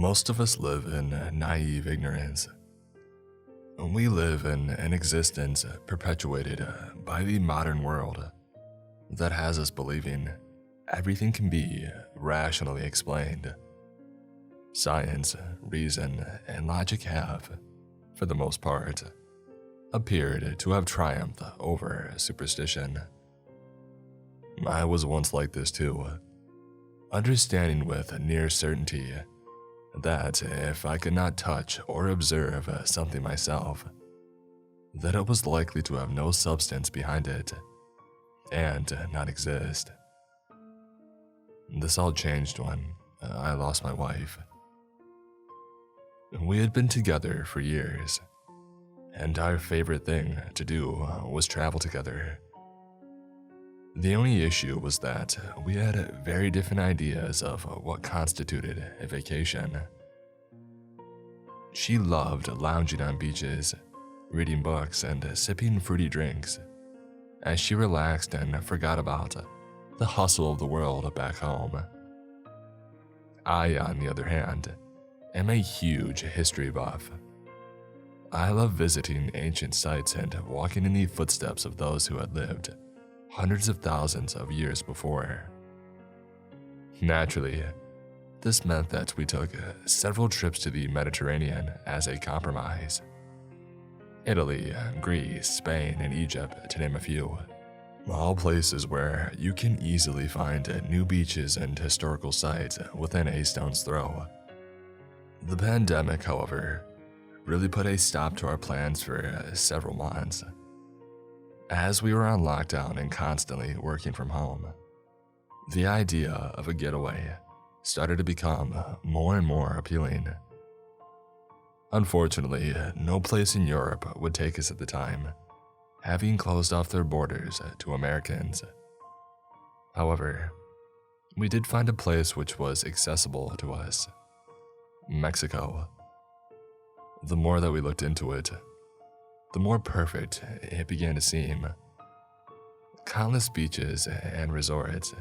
Most of us live in naive ignorance. We live in an existence perpetuated by the modern world that has us believing everything can be rationally explained. Science, reason, and logic have, for the most part, appeared to have triumphed over superstition. I was once like this too, understanding with near certainty that if I could not touch or observe something myself, that it was likely to have no substance behind it and not exist. This all changed when I lost my wife. We had been together for years, and our favorite thing to do was travel together. The only issue was that we had very different ideas of what constituted a vacation. She loved lounging on beaches, reading books, and sipping fruity drinks, as she relaxed and forgot about the hustle of the world back home. I, on the other hand, am a huge history buff. I love visiting ancient sites and walking in the footsteps of those who had lived hundreds of thousands of years before. Naturally, this meant that we took several trips to the Mediterranean as a compromise. Italy, Greece, Spain, and Egypt, to name a few. All places where you can easily find new beaches and historical sites within a stone's throw. The pandemic, however, really put a stop to our plans for several months. As we were on lockdown and constantly working from home, the idea of a getaway started to become more and more appealing. Unfortunately, no place in Europe would take us at the time, having closed off their borders to Americans. However, we did find a place which was accessible to us: Mexico. The more that we looked into it, the more perfect it began to seem. Countless beaches and resorts,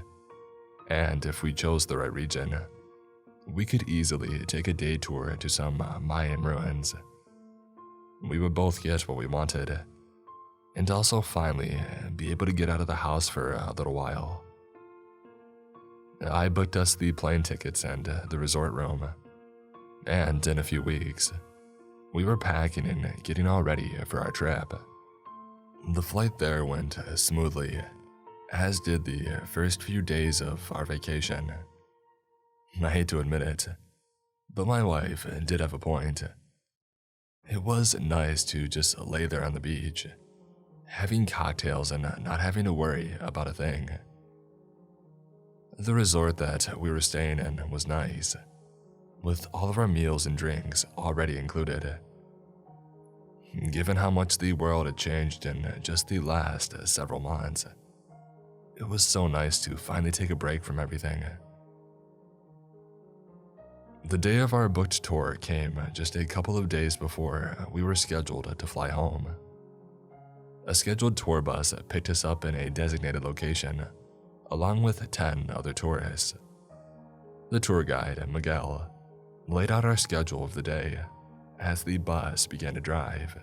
and if we chose the right region, we could easily take a day tour to some Mayan ruins. We would both get what we wanted, and also finally be able to get out of the house for a little while. I booked us the plane tickets and the resort room, and in a few weeks, we were packing and getting all ready for our trip. The flight there went smoothly, as did the first few days of our vacation. I hate to admit it, but my wife did have a point. It was nice to just lay there on the beach, having cocktails and not having to worry about a thing. The resort that we were staying in was nice, with all of our meals and drinks already included. Given how much the world had changed in just the last several months, it was so nice to finally take a break from everything. The day of our booked tour came just a couple of days before we were scheduled to fly home. A scheduled tour bus picked us up in a designated location, along with 10 other tourists. The tour guide, Miguel, laid out our schedule of the day as the bus began to drive.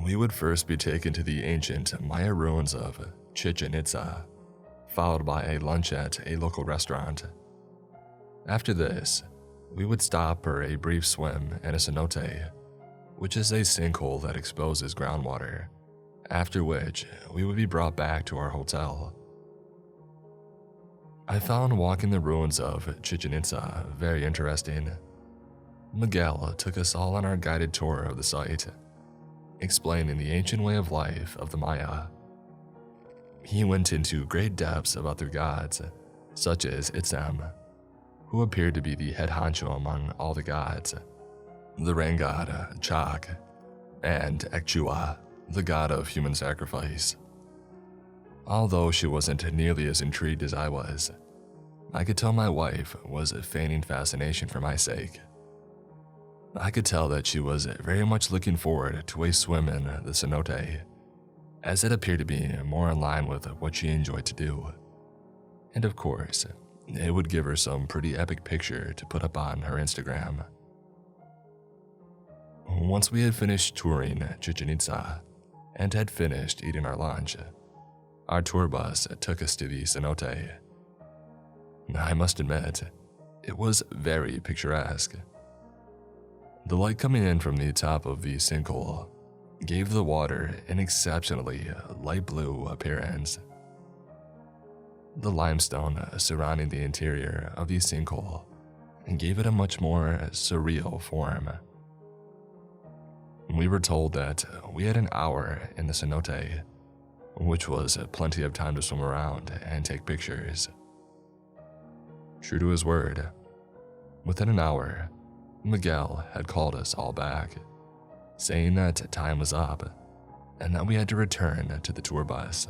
We would first be taken to the ancient Maya ruins of Chichen Itza, followed by a lunch at a local restaurant. After this, we would stop for a brief swim in a cenote, which is a sinkhole that exposes groundwater, after which we would be brought back to our hotel. I found walking the ruins of Chichen Itza very interesting. Miguel took us all on our guided tour of the site, explaining the ancient way of life of the Maya. He went into great depths about their gods, such as Itzam, who appeared to be the head honcho among all the gods, the rain god Chak, and Ekchua, the god of human sacrifice. Although she wasn't nearly as intrigued as I was, I could tell my wife was feigning fascination for my sake. I could tell that she was very much looking forward to a swim in the cenote, as it appeared to be more in line with what she enjoyed to do. And of course, it would give her some pretty epic picture to put up on her Instagram. Once we had finished touring Chichen Itza and had finished eating our lunch, our tour bus took us to the cenote. I must admit, it was very picturesque. The light coming in from the top of the sinkhole gave the water an exceptionally light blue appearance. The limestone surrounding the interior of the sinkhole gave it a much more surreal form. We were told that we had an hour in the cenote, which was plenty of time to swim around and take pictures. True to his word, within an hour, Miguel had called us all back, saying that time was up and that we had to return to the tour bus.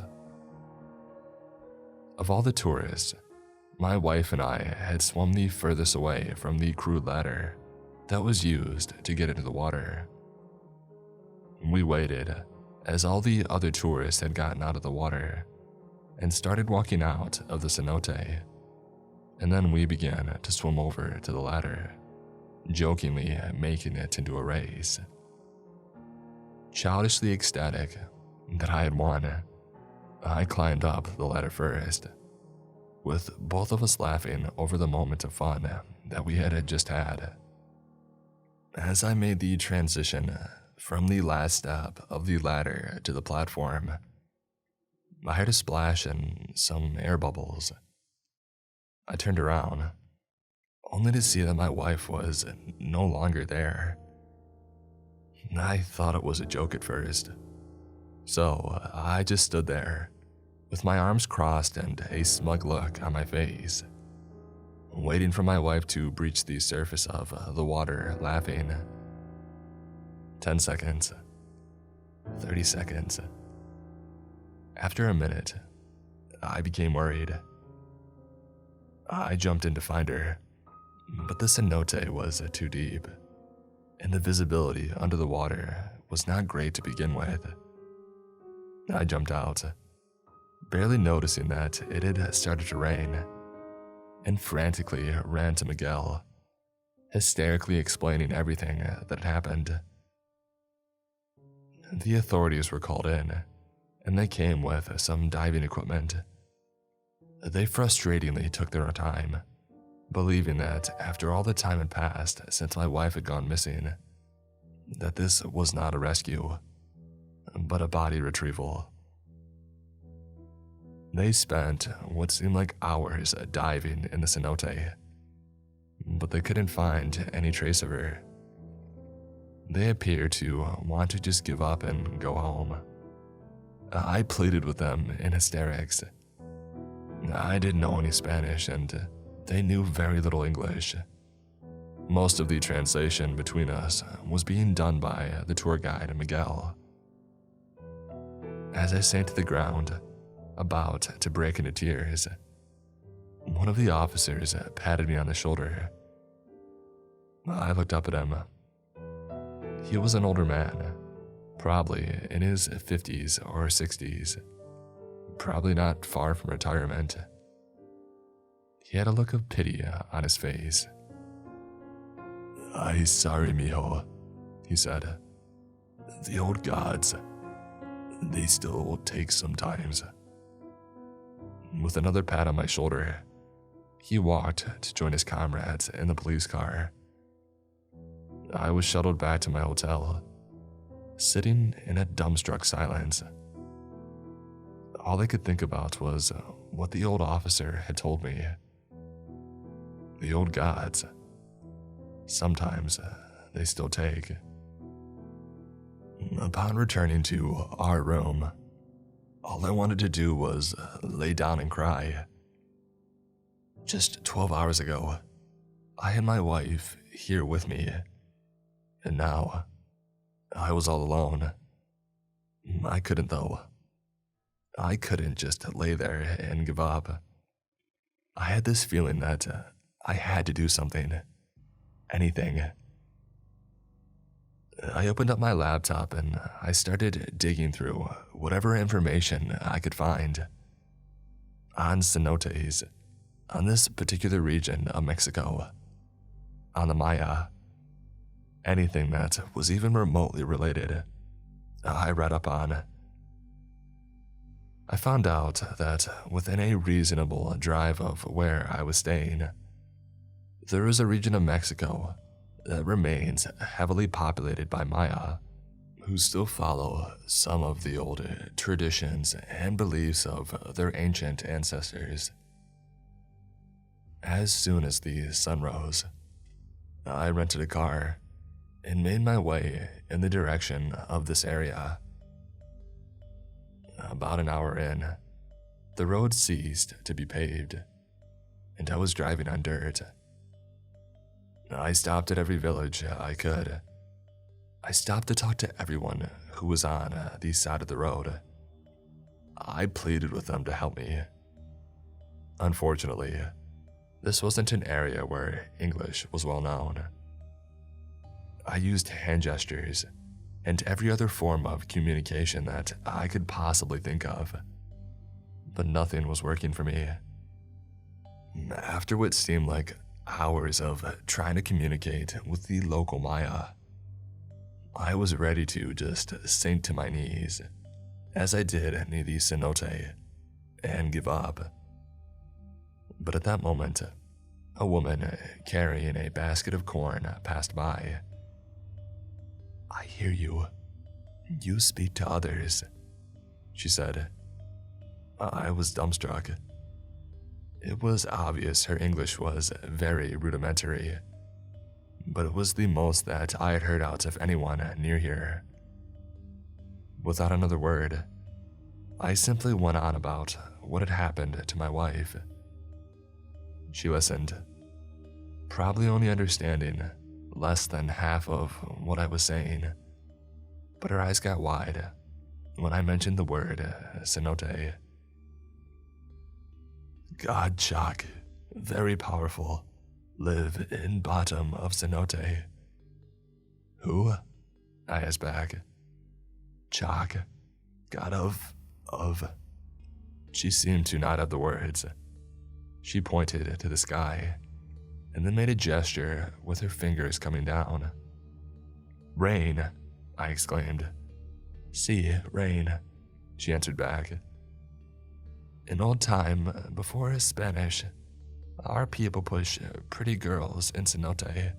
Of all the tourists, my wife and I had swum the furthest away from the crude ladder that was used to get into the water. We waited as all the other tourists had gotten out of the water and started walking out of the cenote, and then we began to swim over to the ladder, jokingly making it into a race. Childishly ecstatic that I had won, I climbed up the ladder first, with both of us laughing over the moment of fun that we had just had. As I made the transition from the last step of the ladder to the platform, I heard a splash and some air bubbles. I turned around, only to see that my wife was no longer there. I thought it was a joke at first, so I just stood there, with my arms crossed and a smug look on my face, waiting for my wife to breach the surface of the water, laughing. 10 seconds, 30 seconds. After a minute, I became worried. I jumped in to find her, but the cenote was too deep, and the visibility under the water was not great to begin with. I jumped out, barely noticing that it had started to rain, and frantically ran to Miguel, hysterically explaining everything that had happened. The authorities were called in, and they came with some diving equipment. They frustratingly took their time, believing that after all the time had passed since my wife had gone missing, that this was not a rescue, but a body retrieval. They spent what seemed like hours diving in the cenote, but they couldn't find any trace of her. They appeared to want to just give up and go home. I pleaded with them in hysterics. I didn't know any Spanish, and they knew very little English. Most of the translation between us was being done by the tour guide, Miguel. As I sank to the ground, about to break into tears, one of the officers patted me on the shoulder. I looked up at him. He was an older man, probably in his 50s or 60s, probably not far from retirement. He had a look of pity on his face. "I'm sorry, mijo," he said. "The old gods, they still take sometimes." With another pat on my shoulder, he walked to join his comrades in the police car. I was shuttled back to my hotel, sitting in a dumbstruck silence. All I could think about was what the old officer had told me. The old gods, sometimes they still take. Upon returning to our room, all I wanted to do was lay down and cry. Just 12 hours ago, I had my wife here with me, and now I was all alone. I couldn't though. I couldn't just lay there and give up. I had this feeling that I had to do something. Anything. I opened up my laptop and I started digging through whatever information I could find. On cenotes, On this particular region of Mexico, on the Maya, anything that was even remotely related, I read up on. I found out that within a reasonable drive of where I was staying, there is a region of Mexico that remains heavily populated by Maya, who still follow some of the old traditions and beliefs of their ancient ancestors. As soon as the sun rose, I rented a car and made my way in the direction of this area. About an hour in, the road ceased to be paved, and I was driving on dirt. I stopped at every village I could. I stopped to talk to everyone who was on the side of the road. I pleaded with them to help me. Unfortunately, this wasn't an area where English was well known. I used hand gestures and every other form of communication that I could possibly think of, but nothing was working for me. After what seemed like hours of trying to communicate with the local Maya, I was ready to just sink to my knees, as I did near the cenote, and give up. But at that moment, a woman carrying a basket of corn passed by. "I hear you. You speak to others," she said. I was dumbstruck. It was obvious her English was very rudimentary, but it was the most that I had heard out of anyone near here. Without another word, I simply went on about what had happened to my wife. She listened, probably only understanding less than half of what I was saying, but her eyes got wide when I mentioned the word cenote. "God Chak, very powerful, live in bottom of cenote." "Who?" I asked back. "Chak, god of. She seemed to not have the words. She pointed to the sky, and then made a gesture with her fingers coming down. "Rain," I exclaimed. "See, rain," she answered back. "In old time, before Spanish, our people push pretty girls in cenote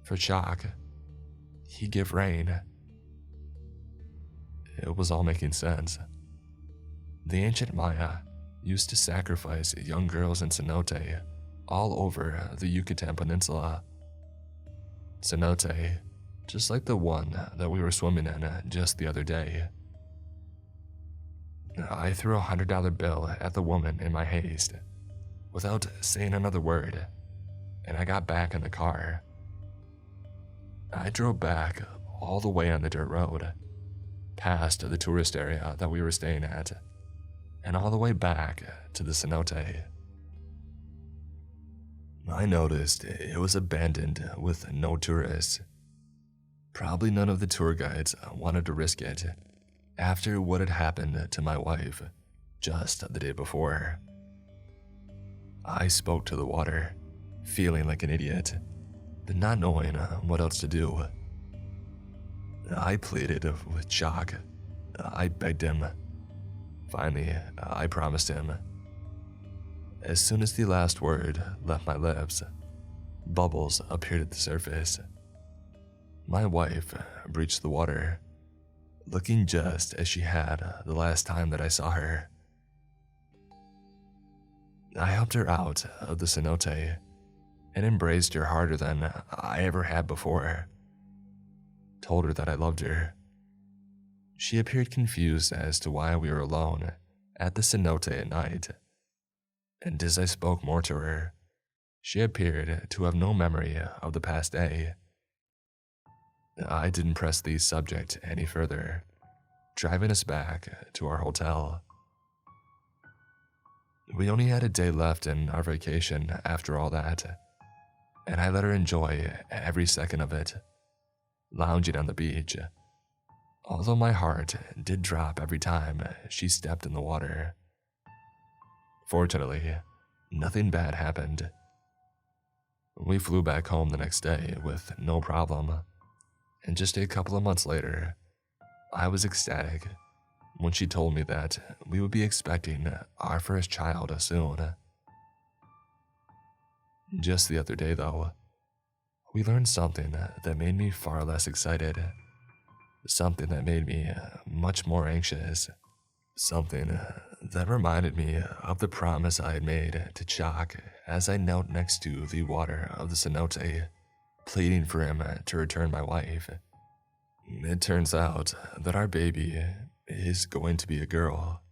for Chak. He give rain." It was all making sense. The ancient Maya used to sacrifice young girls in cenote all over the Yucatan Peninsula. Cenote, just like the one that we were swimming in just the other day. I threw $100 bill at the woman in my haste, without saying another word, and I got back in the car. I drove back all the way on the dirt road, past the tourist area that we were staying at, and all the way back to the cenote. I noticed it was abandoned with no tourists. Probably none of the tour guides wanted to risk it after what had happened to my wife just the day before. I spoke to the water, feeling like an idiot, but not knowing what else to do. I pleaded with Chak. I begged him. Finally, I promised him. As soon as the last word left my lips, bubbles appeared at the surface. My wife breached the water, looking just as she had the last time that I saw her. I helped her out of the cenote and embraced her harder than I ever had before. Told her that I loved her. She appeared confused as to why we were alone at the cenote at night, and as I spoke more to her, she appeared to have no memory of the past day. I didn't press the subject any further, driving us back to our hotel. We only had a day left in our vacation after all that, and I let her enjoy every second of it, lounging on the beach, although my heart did drop every time she stepped in the water. Fortunately, nothing bad happened. We flew back home the next day with no problem, and just a couple of months later, I was ecstatic when she told me that we would be expecting our first child soon. Just the other day, though, we learned something that made me far less excited, something that made me much more anxious, something that reminded me of the promise I had made to Chalk as I knelt next to the water of the cenote, pleading for him to return my wife. It turns out that our baby is going to be a girl.